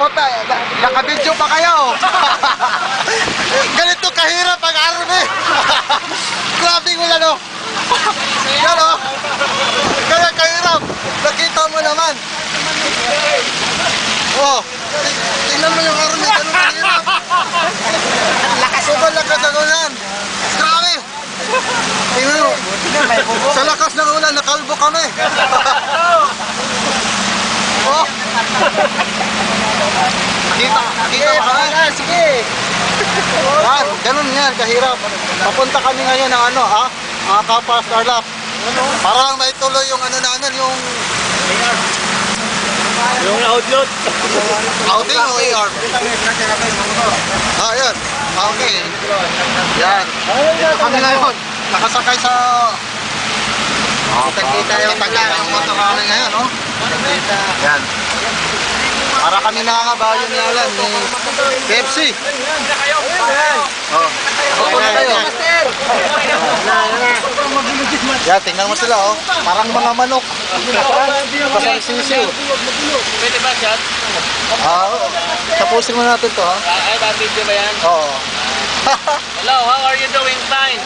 puta, nakabidyo pa kayo. Ganito kahirap ang army. Grabe mo lang, no? Yan, oh. Kaya kahirap. Nakita mo naman. Oh, tingnan mo yung army. Ganun kahirap. Sobrang lakas ng ulan. Grabe. Tingnan mo. Sa lakas ng ulan, nakalbo kami. Oh. Kita ba kami? Sige. Yan, ganun yan, kahirap. Papunta kami ngayon ng ano, Kappa Starlock. Para lang maituloy yung ano namin, yung outload. outing o AR? Yan. Okay. Yan. Ito kami ngayon. Nakasakay sa kita yung motor namin ngayon, no? Yan. Para kami nakakabayo ni Alan, ni Pepsi. Oh. Okay na kayo. Yan, tingnan mo sila, oh. Parang mga manok. Pasang sisiw. Pwede ba shot? Tapusin mo natin to, ha? Ay, video ba yan? Oo. Hello, how are you doing? Fine.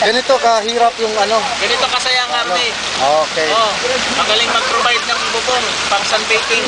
Ganito kahirap yung ano. Ganito kasaya ang army. Okay. Oh, magaling mag-provide ng bubong pang sunbaking.